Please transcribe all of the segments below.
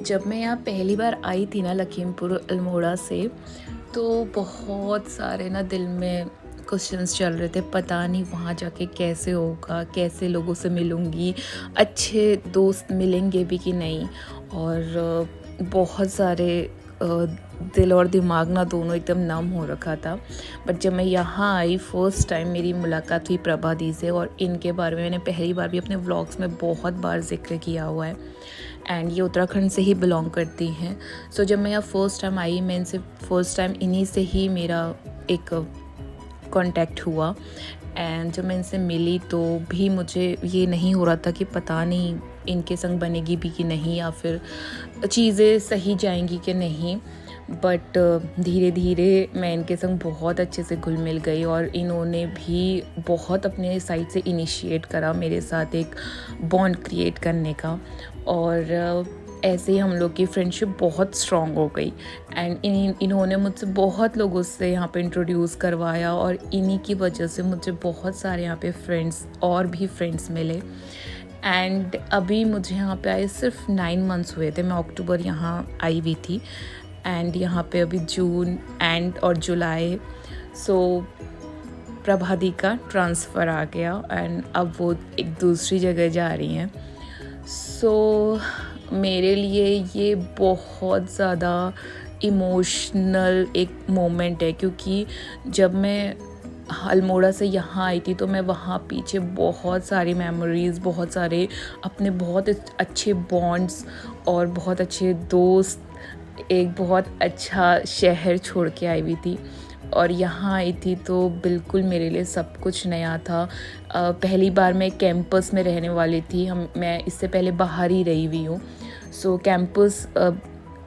जब मैं यहाँ पहली बार आई थी ना लखीमपुर अल्मोड़ा से, तो बहुत सारे ना दिल में क्वेश्चंस चल रहे थे। पता नहीं वहाँ जाके कैसे होगा, कैसे लोगों से मिलूँगी, अच्छे दोस्त मिलेंगे भी कि नहीं। और बहुत सारे दिल और दिमाग ना दोनों एकदम नम हो रखा था। बट जब मैं यहाँ आई फ़र्स्ट टाइम मेरी मुलाकात हुई प्रभा दी से, और इनके बारे में मैंने पहली बार भी अपने व्लॉग्स में बहुत बार ज़िक्र किया हुआ है। एंड ये उत्तराखंड से ही बिलोंग करती हैं। सो जब मैं यहाँ फ़र्स्ट टाइम आई, मैं इनसे फ़र्स्ट टाइम इन्हीं से ही मेरा एक कांटेक्ट हुआ। एंड जब मैं इनसे मिली तो भी मुझे ये नहीं हो रहा था कि पता नहीं इनके संग बनेगी भी कि नहीं, या फिर चीज़ें सही जाएंगी कि नहीं। बट धीरे धीरे मैं इनके संग बहुत अच्छे से घुल मिल गई, और इन्होंने भी बहुत अपने साइड से इनिशिएट करा मेरे साथ एक बॉन्ड क्रिएट करने का। और ऐसे ही हम लोग की फ्रेंडशिप बहुत स्ट्रॉन्ग हो गई। एंड इन्होंने मुझसे बहुत लोगों से यहाँ पे इंट्रोड्यूस करवाया, और इन्हीं की वजह से मुझे बहुत सारे यहाँ पे फ्रेंड्स और भी फ्रेंड्स मिले। एंड अभी मुझे यहाँ पे आए सिर्फ 9 मंथ्स हुए थे। मैं अक्टूबर यहाँ आई हुई थी, एंड यहाँ पे अभी जून एंड और जुलाई। सो प्रभादी का ट्रांसफ़र आ गया, एंड अब वो एक दूसरी जगह जा रही हैं। सो मेरे लिए ये बहुत ज़्यादा इमोशनल एक मोमेंट है, क्योंकि जब मैं अल्मोड़ा से यहाँ आई थी तो मैं वहाँ पीछे बहुत सारी मेमोरीज़, बहुत सारे अपने बहुत अच्छे बॉन्ड्स और बहुत अच्छे दोस्त, एक बहुत अच्छा शहर छोड़ के आई हुई थी। और यहाँ आई थी तो बिल्कुल मेरे लिए सब कुछ नया था। पहली बार मैं कैंपस में रहने वाली थी। मैं इससे पहले बाहर ही रही हुई हूँ। सो कैंपस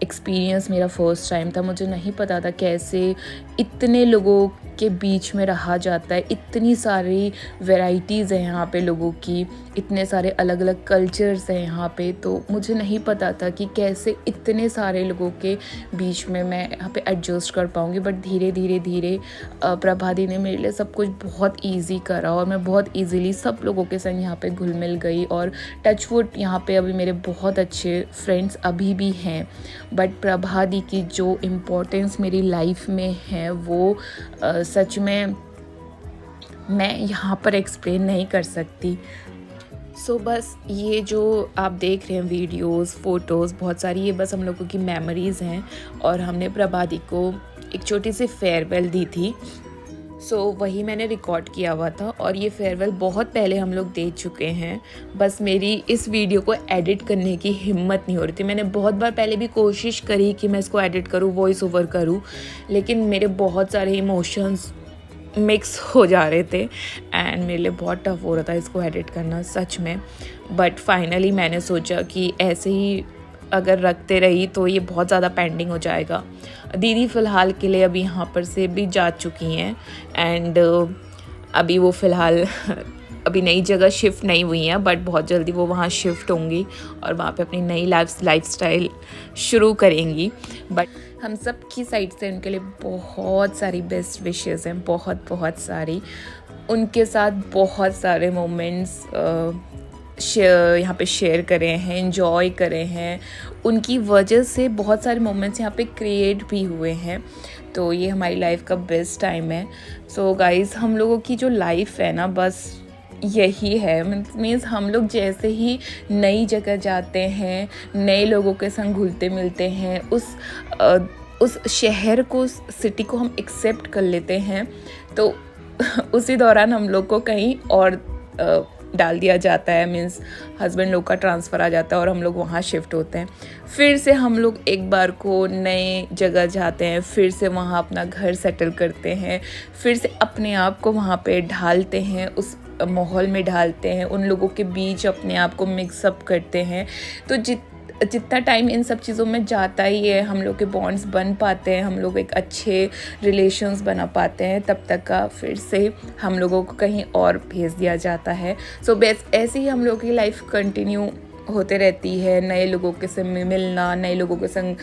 एक्सपीरियंस मेरा फ़र्स्ट टाइम था। मुझे नहीं पता था कैसे इतने लोगों के बीच में रहा जाता है। इतनी सारी वैरायटीज़ हैं यहाँ पे लोगों की, इतने सारे अलग अलग कल्चर्स हैं यहाँ पे। तो मुझे नहीं पता था कि कैसे इतने सारे लोगों के बीच में मैं यहाँ पे एडजस्ट कर पाऊँगी। बट धीरे धीरे धीरे प्रभादी ने मेरे लिए सब कुछ बहुत ईजी करा, और मैं बहुत ईजीली सब लोगों के संग यहाँ पे घुल मिल गई। और टचवुड यहाँ पे अभी मेरे बहुत अच्छे फ्रेंड्स अभी भी हैं। बट प्रभादी की जो इम्पोर्टेंस मेरी लाइफ में है वो सच में मैं यहाँ पर एक्सप्लेन नहीं कर सकती। सो बस ये जो आप देख रहे हैं वीडियोस, फ़ोटोज़ बहुत सारी, ये बस हम लोगों की मेमोरीज़ हैं। और हमने प्रभादी को एक छोटी सी फेयरवेल दी थी। सो वही मैंने रिकॉर्ड किया हुआ था, और ये फेयरवेल बहुत पहले हम लोग दे चुके हैं। बस मेरी इस वीडियो को एडिट करने की हिम्मत नहीं हो रही थी। मैंने बहुत बार पहले भी कोशिश करी कि मैं इसको एडिट करूँ, वॉइस ओवर करूँ, लेकिन मेरे बहुत सारे इमोशंस मिक्स हो जा रहे थे, एंड मेरे लिए बहुत टफ हो रहा था इसको एडिट करना सच में। बट फाइनली मैंने सोचा कि ऐसे ही अगर रखते रही तो ये बहुत ज़्यादा पेंडिंग हो जाएगा। दीदी फ़िलहाल के लिए अभी यहाँ पर से भी जा चुकी हैं, एंड अभी वो फ़िलहाल अभी नई जगह शिफ्ट नहीं हुई हैं, बट बहुत जल्दी वो वहाँ शिफ्ट होंगी और वहाँ पे अपनी नई लाइफस्टाइल शुरू करेंगी। बट हम सब की साइड से उनके लिए बहुत सारी बेस्ट विशेज़ हैं, बहुत बहुत सारी। उनके साथ बहुत सारे मोमेंट्स यहाँ पे शेयर करे हैं, एंजॉय करे हैं। उनकी वजह से बहुत सारे मोमेंट्स यहाँ पे क्रिएट भी हुए हैं। तो ये हमारी लाइफ का बेस्ट टाइम है। सो गाइस, हम लोगों की जो लाइफ है ना, बस यही है। मीन्स हम लोग जैसे ही नई जगह जाते हैं, नए लोगों के संग घुलते मिलते हैं, उस शहर को, सिटी को हम एक्सेप्ट कर लेते हैं, तो उसी दौरान हम लोग को कहीं और डाल दिया जाता है। मीन्स हस्बैंड लोग का ट्रांसफ़र आ जाता है और हम लोग वहाँ शिफ्ट होते हैं। फिर से हम लोग एक बार को नए जगह जाते हैं, फिर से वहाँ अपना घर सेटल करते हैं, फिर से अपने आप को वहाँ पे ढालते हैं, उस माहौल में ढालते हैं, उन लोगों के बीच अपने आप को मिक्सअप करते हैं। तो जितना टाइम इन सब चीज़ों में जाता ही है, हम लोग के बॉन्ड्स बन पाते हैं, हम लोग एक अच्छे रिलेशंस बना पाते हैं, तब तक का फिर से हम लोगों को कहीं और भेज दिया जाता है। सो बस ऐसे ही हम लोग की लाइफ कंटिन्यू होते रहती है। नए लोगों के संग मिलना, नए लोगों के संग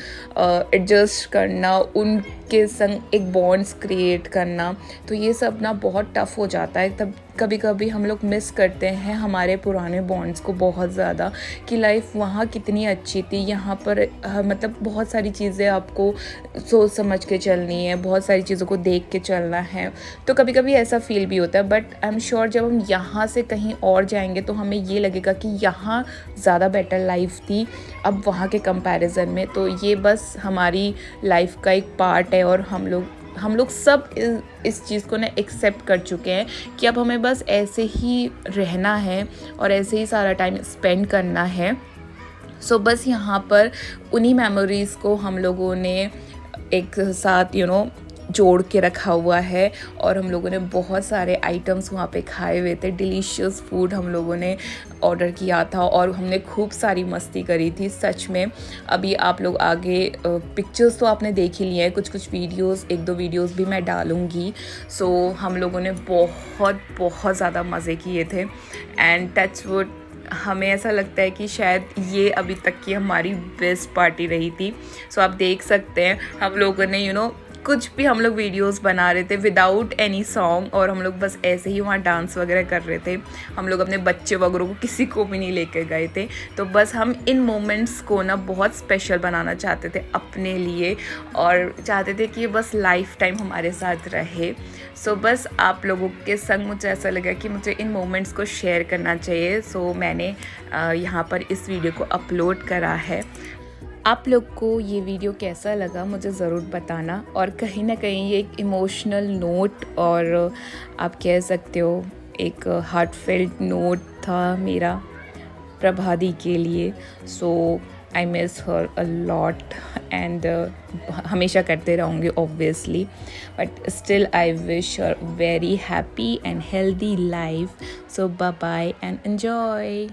एडजस्ट करना, उनके संग एक बॉन्ड्स क्रिएट करना, तो ये सब ना बहुत टफ़ हो जाता है। तब कभी कभी हम लोग मिस करते हैं हमारे पुराने बॉन्ड्स को बहुत ज़्यादा, कि लाइफ वहाँ कितनी अच्छी थी, यहाँ पर मतलब बहुत सारी चीज़ें आपको सोच समझ के चलनी है, बहुत सारी चीज़ों को देख के चलना है। तो कभी कभी ऐसा फील भी होता है, बट आई एम श्योर जब हम यहाँ से कहीं और जाएंगे तो हमें ये लगेगा कि यहाँ ज़्यादा बेटर लाइफ थी अब वहाँ के कंपैरिजन में। तो ये बस हमारी लाइफ का एक पार्ट है, और हम लोग सब इस चीज़ को ना एक्सेप्ट कर चुके हैं कि अब हमें बस ऐसे ही रहना है और ऐसे ही सारा टाइम स्पेंड करना है। सो बस यहाँ पर उन्हीं मेमोरीज़ को हम लोगों ने एक साथ जोड़ के रखा हुआ है, और हम लोगों ने बहुत सारे आइटम्स वहाँ पे खाए हुए थे। डिलीशियस फूड हम लोगों ने ऑर्डर किया था और हमने खूब सारी मस्ती करी थी सच में। अभी आप लोग आगे पिक्चर्स तो आपने देख ही लिए हैं, कुछ वीडियोस, 1-2 वीडियोस भी मैं डालूँगी। सो हम लोगों ने बहुत ज़्यादा मज़े किए थे, एंड टच वुड हमें ऐसा लगता है कि शायद ये अभी तक की हमारी बेस्ट पार्टी रही थी। सो आप देख सकते हैं हम लोगों ने कुछ भी हम लोग वीडियोस बना रहे थे विदाउट एनी सॉन्ग, और हम लोग बस ऐसे ही वहाँ डांस वगैरह कर रहे थे। हम लोग अपने बच्चे वगैरह को किसी को भी नहीं लेके गए थे। तो बस हम इन मोमेंट्स को ना बहुत स्पेशल बनाना चाहते थे अपने लिए, और चाहते थे कि ये बस लाइफ टाइम हमारे साथ रहे। सो बस आप लोगों के संग मुझे ऐसा लगा कि मुझे इन मोमेंट्स को शेयर करना चाहिए। सो मैंने यहाँ पर इस वीडियो को अपलोड करा है। आप लोग को ये वीडियो कैसा लगा मुझे ज़रूर बताना, और कहीं ना कहीं ये एक इमोशनल नोट, और आप कह सकते हो एक हार्टफेल्ट नोट था मेरा प्रभादी के लिए। So I miss her a lot, and हमेशा करते रहूँगी obviously, but still I wish her very happy and healthy life. So bye bye and enjoy.